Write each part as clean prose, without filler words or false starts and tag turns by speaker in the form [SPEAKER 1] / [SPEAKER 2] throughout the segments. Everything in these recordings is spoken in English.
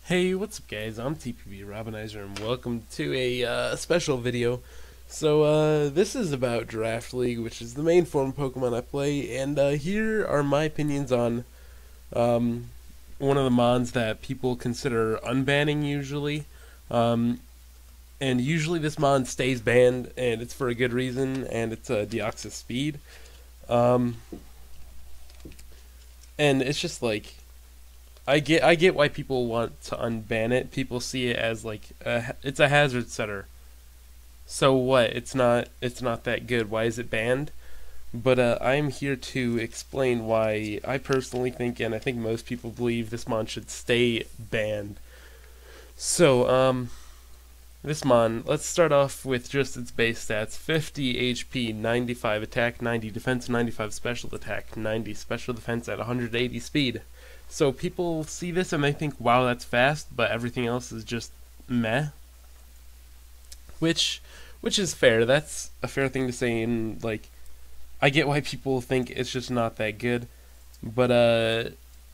[SPEAKER 1] Hey, what's up guys? I'm TPB Robinizer and welcome to a special video. This is about Draft League, which is the main form of Pokemon I play, and here are my opinions on um, one of the mons that people consider unbanning usually. Um, and usually this mon stays banned, and it's for a good reason, and it's Deoxys-Speed. Um, and it's just like I get why people want to unban it. People see it as like it's a hazard setter. So what? It's not that good. Why is it banned? But I'm here to explain why I personally think, and I think most people believe, this mon should stay banned. So this mon, let's start off with just its base stats: 50 HP, 95 attack, 90 defense, 95 special attack, 90 special defense at 180 speed. So people see this and they think, wow, that's fast, but everything else is just meh. Which which is fair. That's a fair thing to say, and like I get why people think it's just not that good. But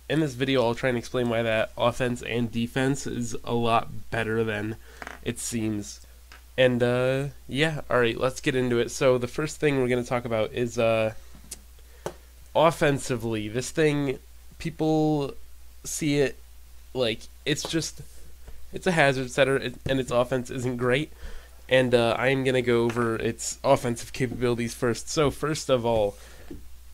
[SPEAKER 1] in this video I'll try and explain why that offense and defense is a lot better than it seems. And yeah, alright, let's get into it. So the first thing we're gonna talk about is offensively. This thing, people see it like it's a hazard setter, and its offense isn't great. And I'm gonna go over its offensive capabilities first. So first of all,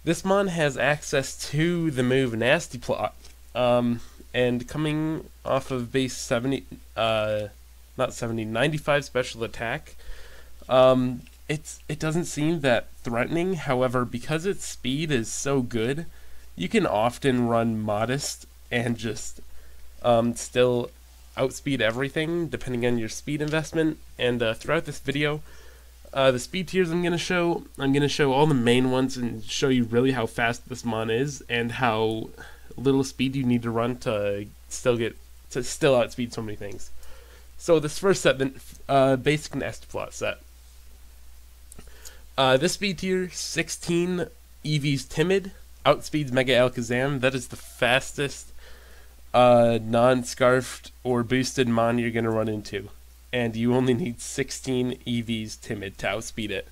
[SPEAKER 1] this mon has access to the move Nasty Plot, and coming off of base 70, not 70, 95 special attack. It doesn't seem that threatening. However, because its speed is so good, you can often run Modest and just still outspeed everything depending on your speed investment. And throughout this video, the speed tiers I'm gonna show all the main ones and show you really how fast this mon is and how little speed you need to run to still outspeed so many things. So this first set, the basic Nasty Plot set. This speed tier, 16 EV's Timid, outspeeds Mega Alakazam. That is the fastest non-scarfed or boosted mon you're going to run into. And you only need 16 EV's Timid to outspeed it.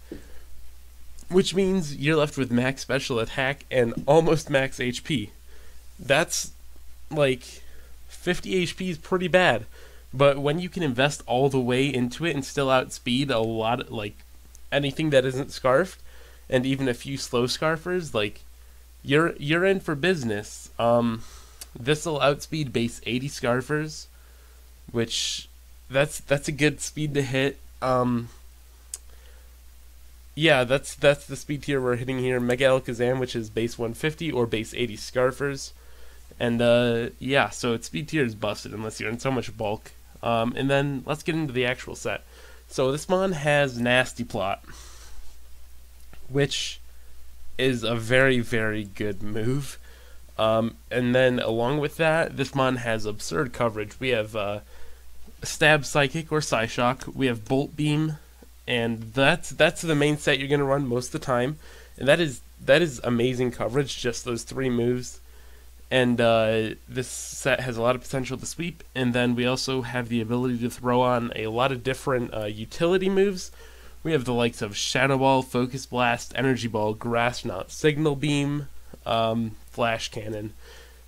[SPEAKER 1] Which means you're left with max special attack and almost max HP. That's like 50 HP is pretty bad. But when you can invest all the way into it and still outspeed a lot, like anything that isn't scarfed, and even a few slow scarfers, like you're in for business. This'll outspeed base 80 scarfers, which that's a good speed to hit. Yeah, that's the speed tier we're hitting here. Mega Alakazam, which is base 150 or base 80 scarfers, and yeah, so its speed tier is busted unless you're in so much bulk. And then let's get into the actual set. So this mon has Nasty Plot, which is a very, very good move. And then along with that, this mon has absurd coverage. We have Stab Psychic or Psyshock. We have Bolt Beam, and that's the main set you're gonna run most of the time. And that is amazing coverage, just those three moves. And this set has a lot of potential to sweep. And then we also have the ability to throw on a lot of different utility moves. We have the likes of Shadow Ball, Focus Blast, Energy Ball, Grass Knot, Signal Beam, Flash Cannon.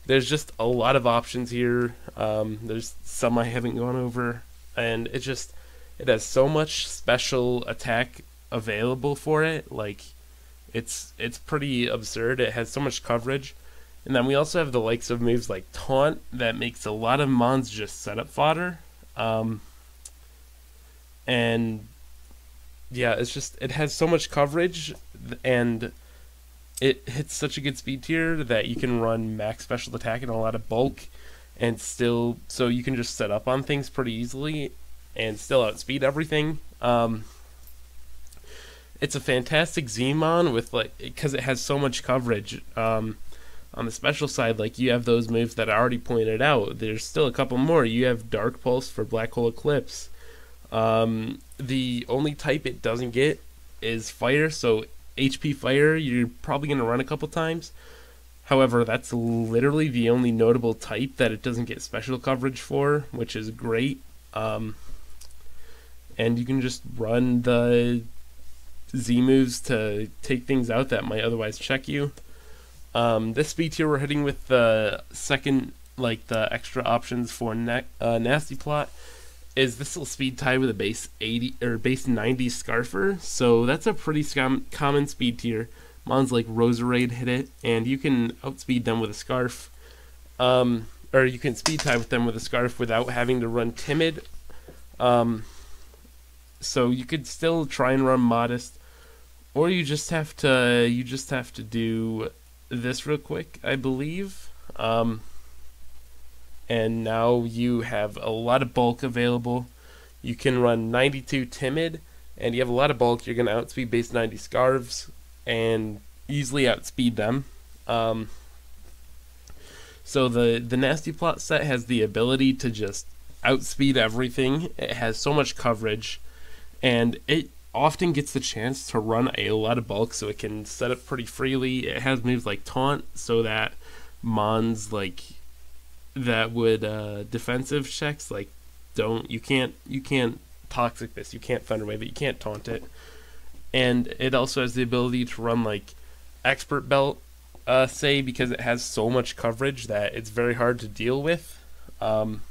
[SPEAKER 1] There's just a lot of options here. There's some I haven't gone over, and it has so much special attack available for it. Like it's pretty absurd. It has so much coverage. And then we also have the likes of moves like Taunt that makes a lot of mons just setup fodder. And yeah, it has so much coverage, and it hits such a good speed tier that you can run max special attack and a lot of bulk, and still, so you can just set up on things pretty easily and still outspeed everything. It's a fantastic Z-mon with because it has so much coverage. On the special side, like, you have those moves that I already pointed out. There's still a couple more. You have Dark Pulse for Black Hole Eclipse. The only type it doesn't get is Fire, so HP Fire you're probably going to run a couple times. However, that's literally the only notable type that it doesn't get special coverage for, which is great. And you can just run the Z moves to take things out that might otherwise check you. This speed tier we're hitting with the second, like the extra options for Nasty Plot, is this little speed tie with a base 80 or base 90 Scarfer. So that's a pretty common speed tier. Mons like Roserade hit it, and you can outspeed them with a Scarf. Or you can speed tie with them with a Scarf without having to run Timid. So you could still try and run Modest, or you just have to do this real quick, I believe. And now you have a lot of bulk available. You can run 92 Timid, and you have a lot of bulk. You're going to outspeed base 90 Scarves and easily outspeed them. So the Nasty Plot set has the ability to just outspeed everything. It has so much coverage, and it often gets the chance to run a lot of bulk, so it can set up pretty freely. It has moves like Taunt, so that Mons like that would defensive checks like you can't toxic this, you can't Thunder Wave it, you can't taunt it. And it also has the ability to run like Expert Belt, say, because it has so much coverage that it's very hard to deal with an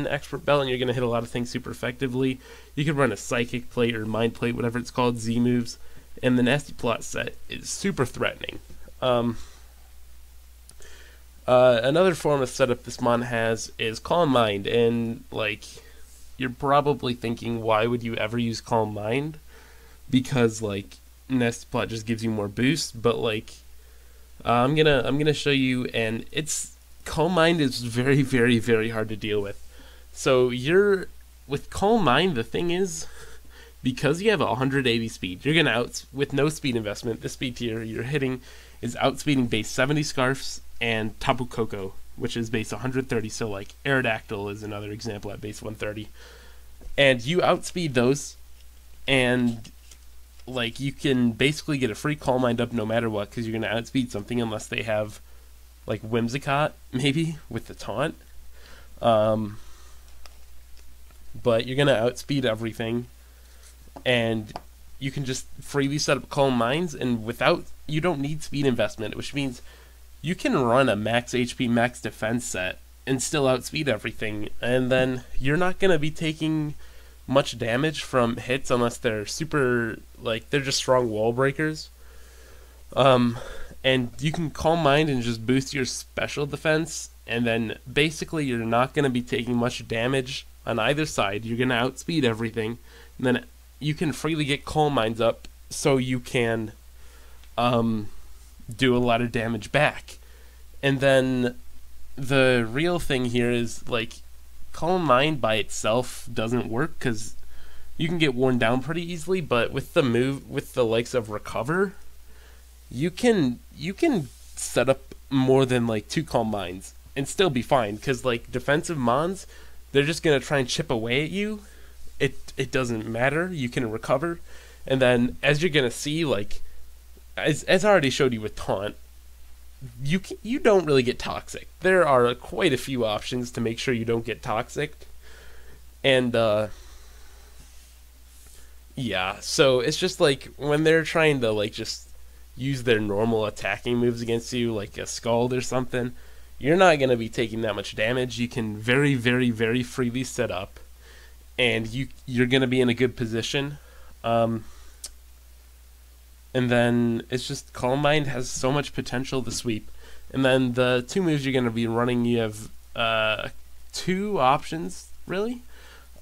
[SPEAKER 1] Expert Belt, and you're going to hit a lot of things super effectively. You could run a Psychic Plate or Mind Plate, whatever it's called, Z moves, and the Nasty Plot set is super threatening. Another form of setup this mon has is Calm Mind, and like you're probably thinking, why would you ever use Calm Mind? Because like Nasty Plot just gives you more boost, but like I'm gonna show you, and it's Calm Mind is very, very, very hard to deal with. So with Calm Mind, the thing is, because you have 180 speed, you're gonna with no speed investment, the speed tier you're hitting is outspeeding base 70 Scarfs and Tapu Koko, which is base 130. So like Aerodactyl is another example at base 130, and you outspeed those, and like you can basically get a free Calm Mind up no matter what, because you're gonna outspeed something unless they have like Whimsicott maybe with the taunt. But you're gonna outspeed everything, and you can just freely set up Calm Minds, and you don't need speed investment, which means you can run a max HP, max defense set and still outspeed everything, and then you're not gonna be taking much damage from hits unless they're super, like they're just strong wall breakers. And you can Calm Mind and just boost your special defense, and then basically you're not going to be taking much damage on either side. You're going to outspeed everything, and then you can freely get Calm Minds up so you can do a lot of damage back. And then the real thing here is like Calm Mind by itself doesn't work, because you can get worn down pretty easily, but with the likes of Recover, you can set up more than like 2 Calm Minds and still be fine, because like defensive mons, they're just gonna try and chip away at you. It doesn't matter. You can recover, and then as you're gonna see, like as I already showed you with Taunt, you don't really get toxic. There are quite a few options to make sure you don't get toxic, and yeah, so it's just like when they're trying to like just use their normal attacking moves against you, like a Scald or something, you're not going to be taking that much damage. You can very, very, very freely set up, and you're going to be in a good position. And then it's just Calm Mind has so much potential to sweep. And then the 2 moves you're going to be running, you have 2 options, really.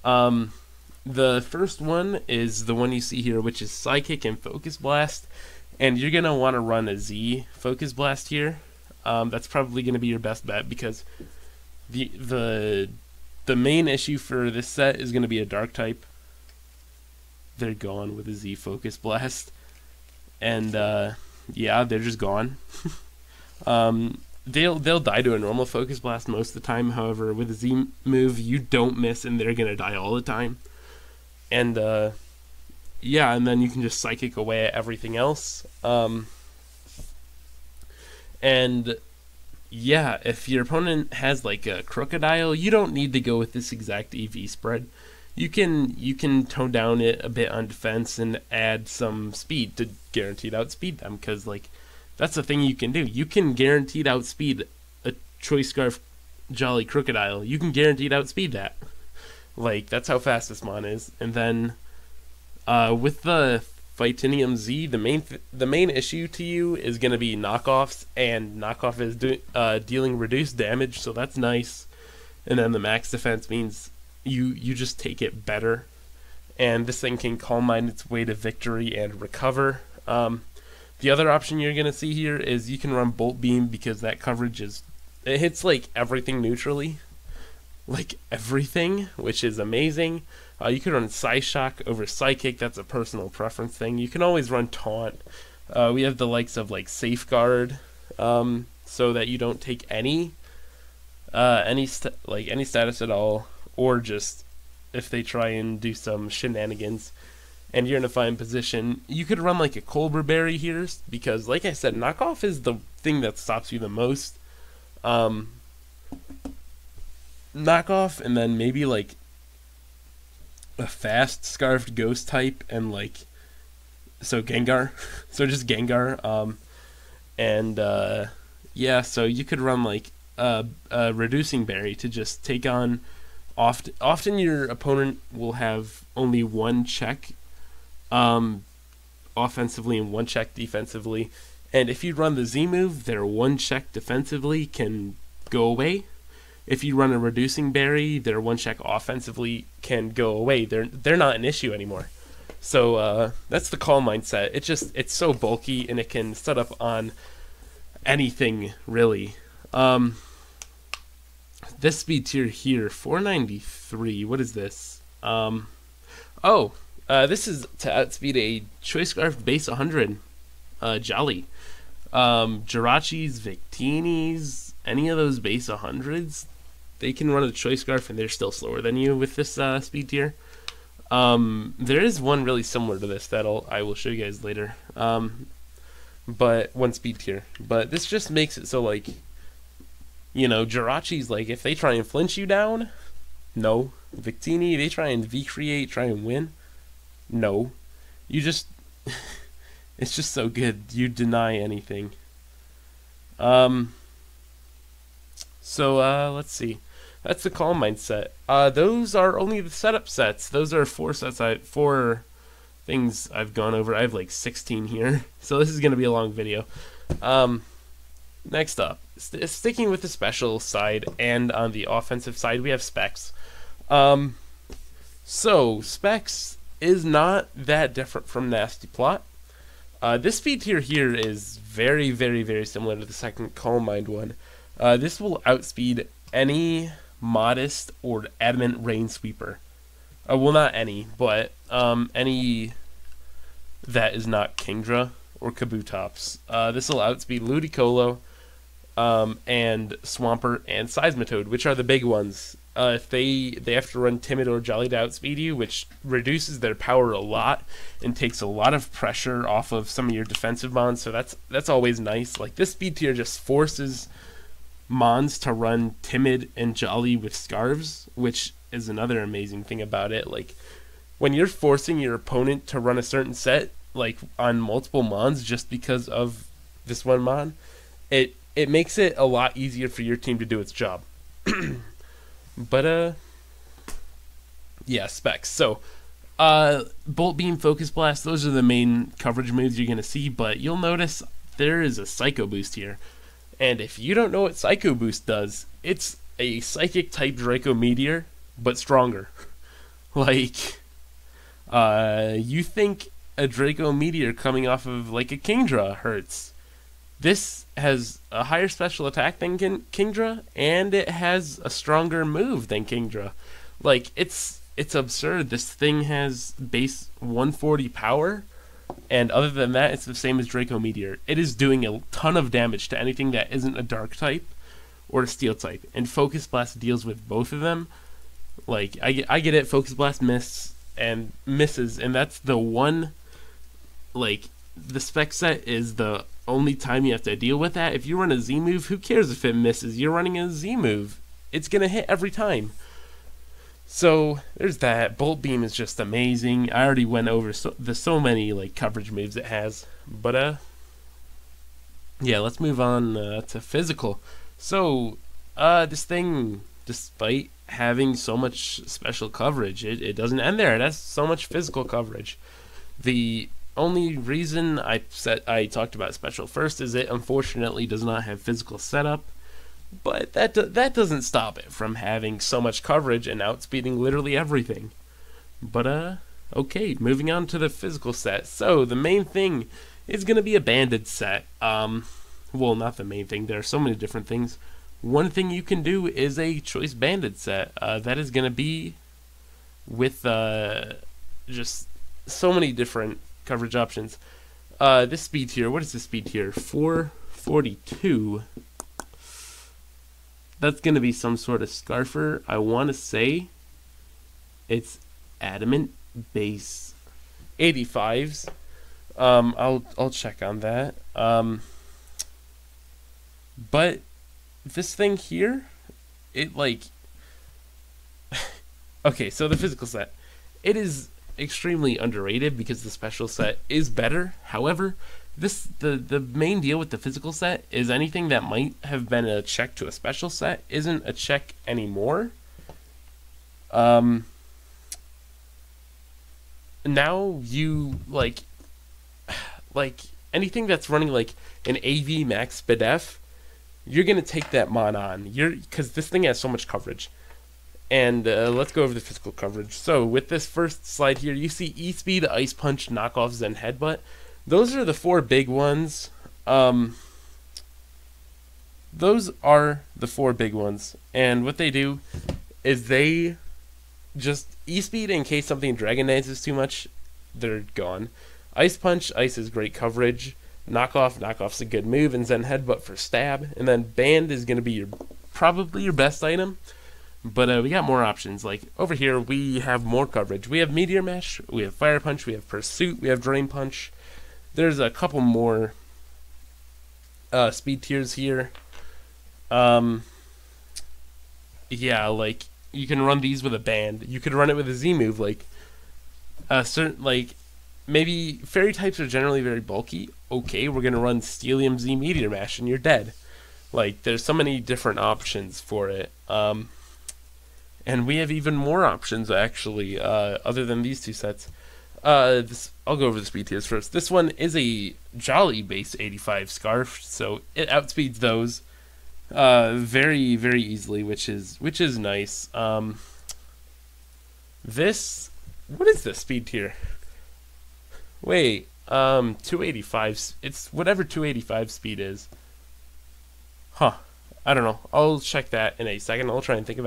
[SPEAKER 1] The first one is the one you see here, which is Psychic and Focus Blast. And you're going to want to run a Z Focus Blast here. That's probably going to be your best bet, because the main issue for this set is going to be a Dark type. They're gone with a Z Focus Blast. And yeah, they're just gone. They'll die to a normal Focus Blast most of the time. However, with a Z move, you don't miss, and they're going to die all the time. And yeah, and then you can just Psychic away at everything else. And And yeah, if your opponent has like a crocodile, you don't need to go with this exact EV spread. You can tone down it a bit on defense and add some speed to guaranteed outspeed them, because like that's the thing you can do. You can guaranteed outspeed a choice scarf jolly crocodile. You can guaranteed outspeed that. Like that's how fast this mon is. And then with the Phytinium Z, the main issue to you is going to be knockoffs, and knockoff is dealing reduced damage, so that's nice. And then the max defense means you just take it better, and this thing can calm mind its way to victory and recover. The other option you're going to see here is you can run Bolt Beam, because that coverage it hits like everything neutrally, like everything, which is amazing. You can run Psyshock over Psychic. That's a personal preference thing. You can always run Taunt. We have the likes of like Safeguard, so that you don't take any status at all, or just if they try and do some shenanigans and you're in a fine position. You could run like a Cobra Berry here, because like I said, knockoff is the thing that stops you the most. Knockoff, and then maybe like a fast scarfed ghost type, and like so Gengar. So just Gengar. Yeah, so you could run like a reducing berry to just take on often your opponent will have only one check offensively and one check defensively, and if you run the Z move, their one check defensively can go away. If you run a reducing berry, their one check offensively can go away. They're not an issue anymore. So that's the call mindset. It's so bulky, and it can set up on anything really. This speed tier here, 493. What is this? This is to outspeed a Choice Scarf base 100. Jolly. Jirachis, Victinis, any of those base 100s, they can run a Choice Scarf and they're still slower than you with this speed tier. There is one really similar to this that I will show you guys later. But one speed tier. But this just makes it so like, you know, Jirachis, like if they try and flinch you down, no. Victini, they try and V-create, try and win, no. You just it's just so good. You deny anything. Let's see. That's the calm mindset. Those are only the setup sets. Those are four things I've gone over. I have like 16 here, so this is going to be a long video. Next up, sticking with the special side and on the offensive side, we have Specs. So Specs is not that different from Nasty Plot. This speed tier here is very, very, very similar to the second Calm Mind one. This will outspeed any Modest or Adamant Rain Sweeper. Well, not any, but any that is not Kingdra or Kabutops. This will outspeed Ludicolo, and Swampert and Seismitoad, which are the big ones. If they have to run Timid or Jolly to outspeed you, which reduces their power a lot and takes a lot of pressure off of some of your defensive mons, so that's always nice. Like this speed tier just forces mons to run Timid and Jolly with Scarves, which is another amazing thing about it. Like when you're forcing your opponent to run a certain set, like on multiple mons just because of this one mon, it makes it a lot easier for your team to do its job. But yeah, Specs. So Bolt Beam, Focus Blast, those are the main coverage moves you're gonna see, but you'll notice there is a Psycho Boost here. And if you don't know what Psycho Boost does, it's a Psychic type Draco Meteor, but stronger. Like, you think a Draco Meteor coming off of like a Kingdra hurts. This has a higher special attack than Kingdra, and it has a stronger move than Kingdra. Like, it's absurd. This thing has base 140 power, and other than that, it's the same as Draco Meteor. It is doing a ton of damage to anything that isn't a Dark type or a Steel type, and Focus Blast deals with both of them. Like, I get it, Focus Blast misses, and that's the one, like, the spec set is the only time you have to deal with that. If you run a Z move, who cares if it misses? You're running a Z move. It's going to hit every time. So there's that. Bolt Beam is just amazing. I already went over so many like coverage moves it has. But yeah, let's move on to physical. So this thing, despite having so much special coverage, it doesn't end there. It has so much physical coverage. The only reason I talked about special first is it unfortunately does not have physical setup, but that doesn't stop it from having so much coverage and outspeeding literally everything. But okay, moving on to the physical set. So the main thing is gonna be a banded set. Well, not the main thing. There are so many different things. One thing you can do is a choice banded set. That is gonna be with just so many different coverage options. This speed tier, what is the speed tier? 442. That's going to be some sort of scarfer. I want to say it's adamant base 85s. I'll check on that. But this thing here, it like okay, so the physical set, it is extremely underrated because the special set is better. However, the main deal with the physical set is anything that might have been a check to a special set isn't a check anymore. Now you like anything that's running like an AV max SPDF, you're gonna take that mod on. Because this thing has so much coverage. And let's go over the physical coverage. So with this first slide here, you see E-Speed, Ice Punch, Knockoffs, and Headbutt. Those are the four big ones. Those are the four big ones. And what they do is they just E-Speed in case something Dragon Dances too much, they're gone. Ice Punch, Ice is great coverage. Knockoff's a good move, and Zen Headbutt for stab. And then Band is going to be probably your best item. But we got more options. Like over here, we have more coverage. We have Meteor Mesh, we have Fire Punch, we have Pursuit, we have Drain Punch. There's a couple more speed tiers here. Yeah, like you can run these with a band. You could run it with a Z move. Like certain, like maybe fairy types are generally very bulky. Okay, we're gonna run Steelium Z Meteor Mash, and you're dead. Like there's so many different options for it. And we have even more options actually, other than these two sets. I'll go over the speed tiers first. This one is a Jolly base 85 Scarf, so it outspeeds those very, very easily, which is nice. This, what is the speed tier? Wait, 285. It's whatever 285 speed is. Huh. I don't know. I'll check that in a second. I'll try and think of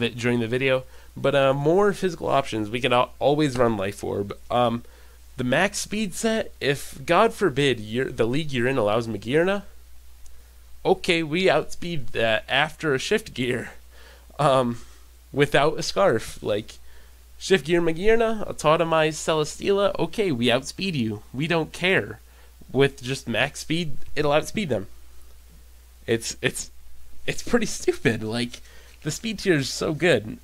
[SPEAKER 1] it during the video. But more physical options. We can always run Life Orb. The max speed set, if God forbid the league you're in allows Magirna, okay, we outspeed that after a shift gear, without a scarf. Like shift gear Magirna, Autotomize Celesteela, okay, we outspeed you. We don't care. With just max speed, it'll outspeed them. It's pretty stupid. Like the speed tier is so good.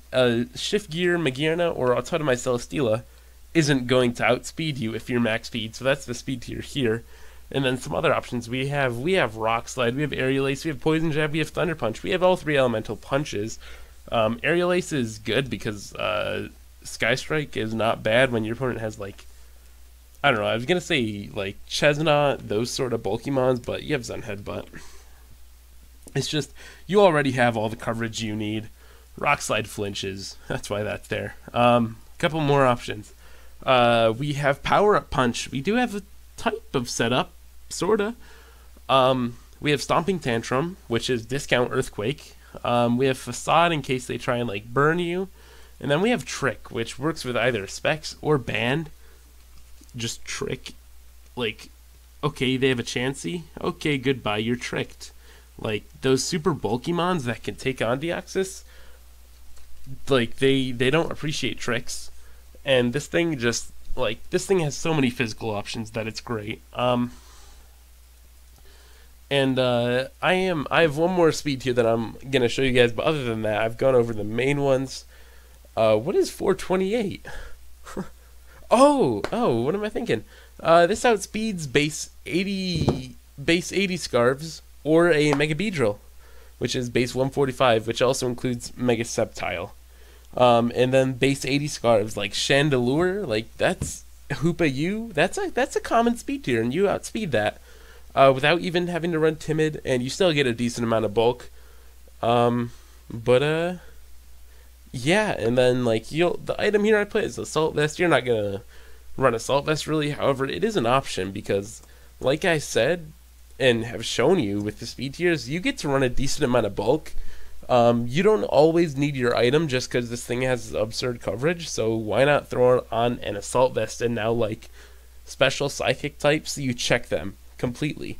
[SPEAKER 1] Shift gear Magirna or Autotomize Celesteela isn't going to outspeed you if you're max speed. So that's the speed tier here. And then some other options we have Rock Slide, we have Aerial Ace, we have Poison Jab, we have Thunder Punch. We have all three elemental punches. Aerial Ace is good because Sky Strike is not bad when your opponent has like, I don't know, I was gonna say like Chesnaught, those sort of bulky mons, but you have Zen Headbutt. It's just, you already have all the coverage you need. Rock Slide flinches, that's why that's there. Couple more options. We have Power Up Punch. We do have a type of setup, sorta. We have Stomping Tantrum, which is discount Earthquake. We have Facade in case they try and like burn you. And then we have Trick, which works with either Specs or Band. Just Trick. Like, okay, they have a Chansey. Okay, goodbye, you're tricked. Like, those super bulky mons that can take on Deoxys, like, they don't appreciate tricks. And this thing just, like, this thing has so many physical options that it's great. And I have one more speed tier that I'm gonna show you guys, but other than that, I've gone over the main ones. What is 428? What am I thinking? This outspeeds base 80 scarves or a Mega Beedrill, which is base 145, which also includes Mega Sceptile. And then base 80 scarves like Chandelure, like that's Hoopa U. That's a common speed tier, and you outspeed that without even having to run timid, and you still get a decent amount of bulk. Yeah, and then like the item here I put is Assault Vest. You're not gonna run Assault Vest really, however, it is an option because, like I said and have shown you with the speed tiers, you get to run a decent amount of bulk. You don't always need your item just because this thing has absurd coverage, so why not throw on an Assault Vest and now like special Psychic types, you check them completely.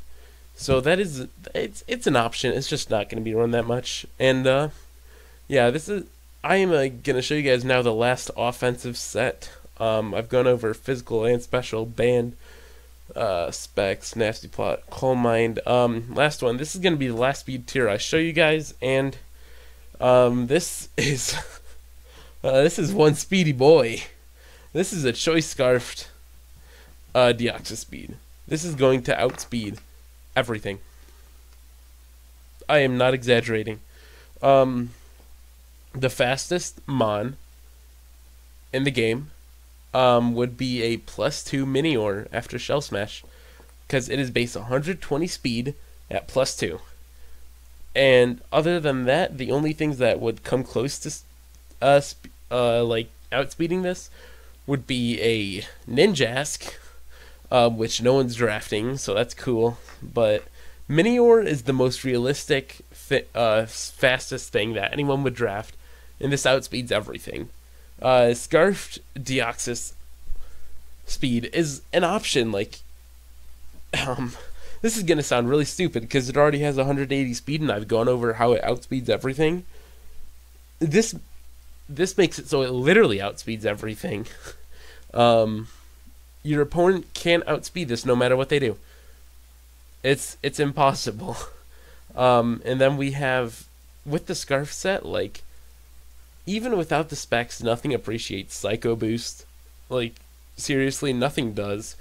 [SPEAKER 1] So that is, it's an option, it's just not going to be run that much. And yeah, I am going to show you guys now the last offensive set. I've gone over physical and special, banned, specs, nasty plot, coal mine. Last one, this is going to be the last speed tier I show you guys, and this is this is one speedy boy. This is a choice scarfed Deoxys-Speed. This is going to outspeed everything. I am not exaggerating. The fastest Mon in the game would be a +2 Minior after Shell Smash, because it is base 120 speed at +2. And other than that, the only things that would come close to like outspeeding this would be a Ninjask, which no one's drafting, so that's cool. But Minior is the most realistic, fastest thing that anyone would draft, and this outspeeds everything. Scarfed Deoxys Speed is an option. Like, this is gonna sound really stupid because it already has 180 speed, and I've gone over how it outspeeds everything. This makes it so it literally outspeeds everything. Your opponent can't outspeed this no matter what they do. It's impossible. And then we have, with the Scarf set, like, even without the specs, nothing appreciates Psycho Boost. Like, seriously, nothing does.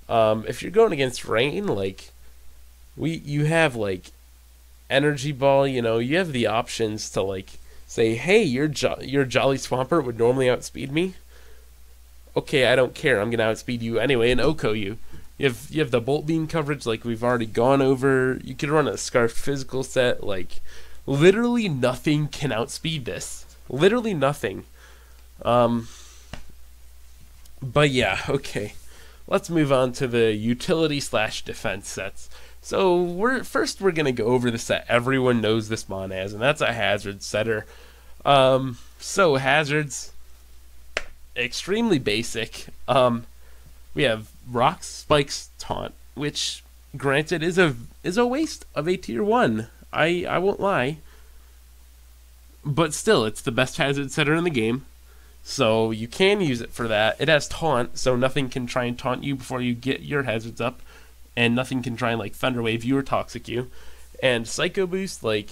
[SPEAKER 1] If you're going against Rain, like, you have, like, Energy Ball, you know, you have the options to, like, say, hey, your Jolly Swampert would normally outspeed me. Okay, I don't care, I'm going to outspeed you anyway and Oko you. You have the Bolt Beam coverage like we've already gone over. You could run a Scarfed physical set. Like, literally nothing can outspeed this. Literally nothing. But yeah, okay. Let's move on to the utility / defense sets. So we're gonna go over the set everyone knows this mon as, and that's a hazard setter. So hazards, extremely basic. We have Rocks, Spikes, Taunt, which, granted, is a waste of a tier 1. I won't lie. But still, it's the best hazard setter in the game. So you can use it for that. It has Taunt, so nothing can try and taunt you before you get your hazards up. And nothing can try and, like, Thunder Wave you or Toxic you. And Psycho Boost, like,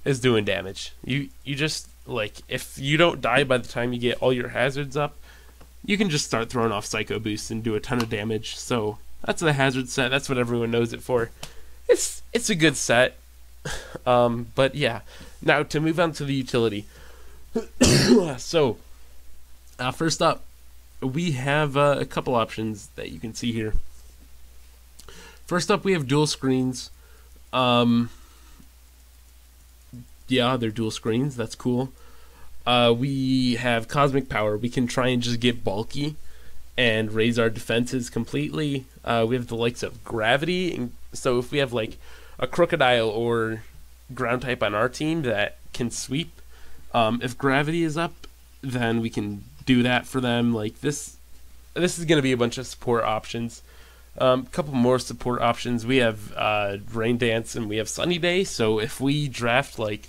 [SPEAKER 1] is doing damage. You just, like, if you don't die by the time you get all your hazards up, you can just start throwing off Psycho Boost and do a ton of damage. So that's the hazard set. That's what everyone knows it for. It's a good set. But yeah. Now to move on to the utility. So first up, we have a couple options that you can see here. First up, we have dual screens. Yeah, they're dual screens. That's cool. We have Cosmic Power. We can try and just get bulky and raise our defenses completely. We have the likes of Gravity. And so if we have like a Crocodile or Ground type on our team that can sweep, if Gravity is up, then we can do that for them. Like this is going to be a bunch of support options. A couple more support options. We have Rain Dance and we have Sunny Day. So if we draft, like,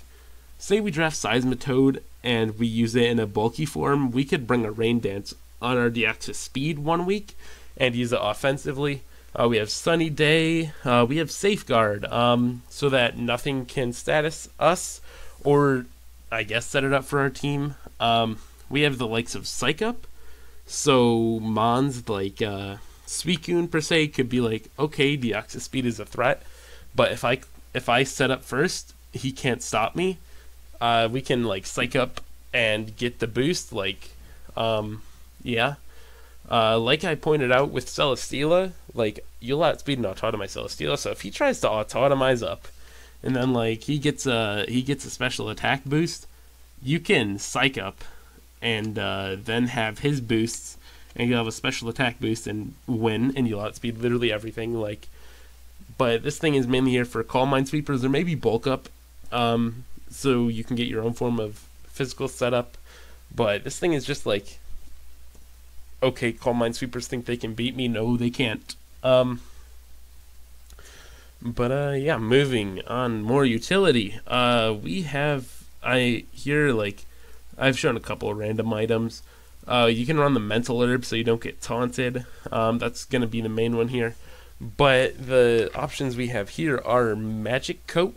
[SPEAKER 1] say we draft Seismitoad and we use it in a bulky form, we could bring a Rain Dance on our Deoxys Speed 1 week and use it offensively. We have Sunny Day. We have Safeguard, so that nothing can status us, or I guess set it up for our team. We have the likes of Psych Up, so Mons like Suicune per se could be like, okay, Deoxys-Speed is a threat, but if I set up first, he can't stop me. We can like Psych Up and get the boost, like, yeah. Like I pointed out with Celesteela, like, you'll outspeed and autotomize Celesteela, so if he tries to autotomize up, and then like he gets a special attack boost, you can Psych Up and then have his boosts, and you'll have a special attack boost and win, and you'll outspeed literally everything. Like, but this thing is mainly here for Calm Mind Sweepers, or maybe Bulk Up, so you can get your own form of physical setup. But this thing is just like, okay, Calm Mind Sweepers think they can beat me. No, they can't. Yeah, moving on, more utility. We have, I've shown a couple of random items. You can run the Mental Herb so you don't get taunted. That's going to be the main one here. But the options we have here are Magic Coat.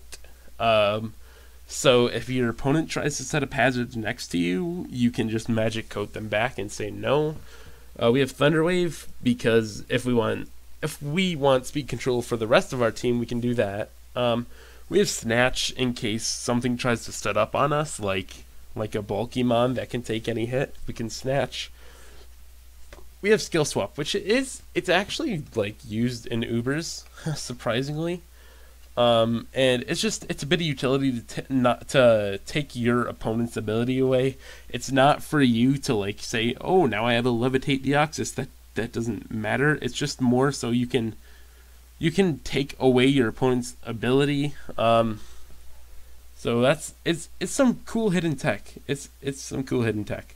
[SPEAKER 1] So if your opponent tries to set up hazards next to you, you can just Magic Coat them back and say no. We have Thunder Wave, because if we want speed control for the rest of our team, we can do that. We have Snatch in case something tries to set up on us, like a Bulkymon that can take any hit. We can Snatch. We have Skill Swap, which it's actually like used in Ubers, surprisingly. And it's a bit of utility not to take your opponent's ability away. It's not for you to like say, oh, now I have a Levitate Deoxys. That doesn't matter. It's just more so you can take away your opponent's ability. So it's some cool hidden tech. It's some cool hidden tech.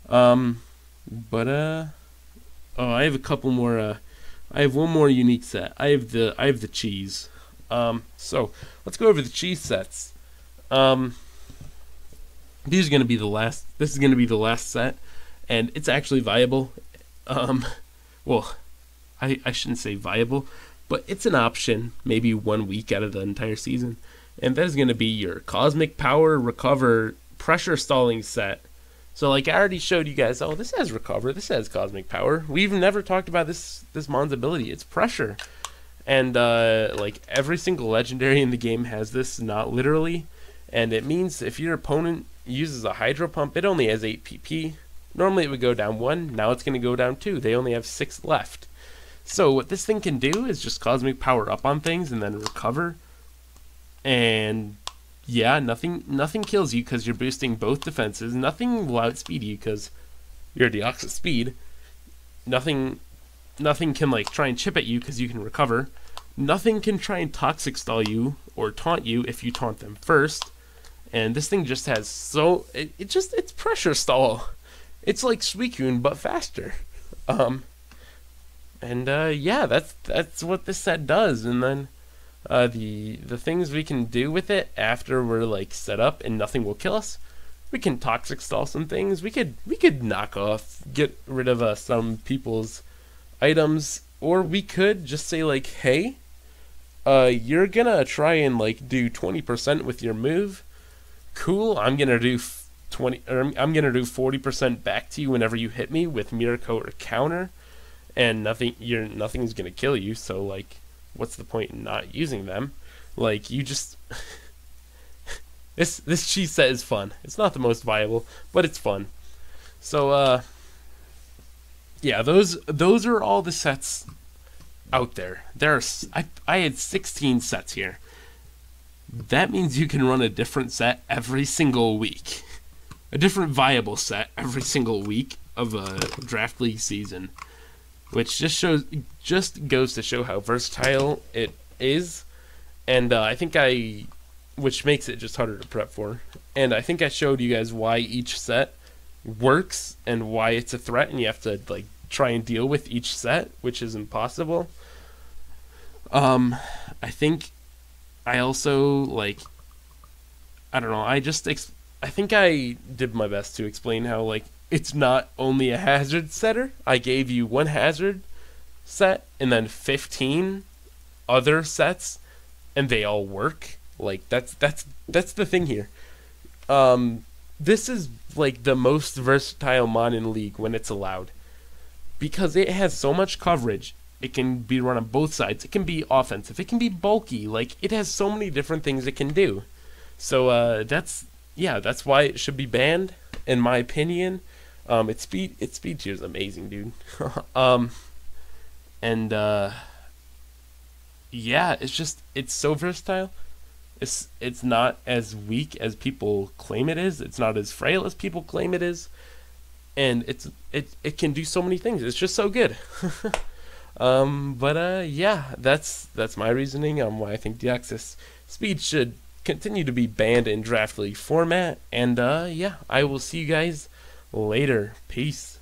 [SPEAKER 1] I have a couple more. I have one more unique set. I have the cheese. So let's go over the cheese sets. These are going to be the last. This is going to be the last set, and it's actually viable. Well, I shouldn't say viable, but it's an option. Maybe 1 week out of the entire season, and that is going to be your Cosmic Power Recover Pressure Stalling set. So like I already showed you guys, oh, this has Recover, this has Cosmic Power. We've never talked about this Mon's ability. It's Pressure. And like every single legendary in the game has this, not literally. And it means if your opponent uses a Hydro Pump, it only has 8 PP. Normally it would go down 1, now it's going to go down 2. They only have 6 left. So what this thing can do is just Cosmic Power up on things and then recover. And yeah, nothing kills you because you're boosting both defenses. Nothing will outspeed you because you're Deoxys-Speed. Nothing can like try and chip at you because you can recover. Nothing can try and toxic stall you or taunt you if you taunt them first. And this thing just has it's pressure stall. It's like Suicune but faster. Yeah, that's what this set does. And then the things we can do with it after we're like set up and nothing will kill us. We can toxic stall some things. We could knock off, get rid of some people's items, or we could just say like, hey, you're gonna try and like do 20% with your move. Cool, I'm gonna do 40% back to you whenever you hit me with Mirror Coat or Counter, and nothing's gonna kill you. So like, what's the point in not using them? Like, you just this cheese set is fun. It's not the most viable, but it's fun. So yeah, those are all the sets out there. I had 16 sets here. That means you can run a different set every single week. A different viable set every single week of a draft league season. Which just goes to show how versatile it is. And which makes it just harder to prep for. And I think I showed you guys why each set works and why it's a threat, and you have to like try and deal with each set, which is impossible. I think I also like, I don't know, I think I did my best to explain how like it's not only a hazard setter. I gave you one hazard set and then 15 other sets, and they all work. Like that's the thing here. This is like the most versatile mod in League when it's allowed, because it has so much coverage. It can be run on both sides. It can be offensive. It can be bulky. Like, it has so many different things it can do. So that's why it should be banned, in my opinion. Its speed tier is amazing, dude. And yeah, it's so versatile. It's not as weak as people claim it is. It's not as frail as people claim it is. And it can do so many things. It's just so good. Yeah, that's my reasoning on why I think Deoxys-Speed should continue to be banned in Draft League format. And yeah, I will see you guys later. Peace.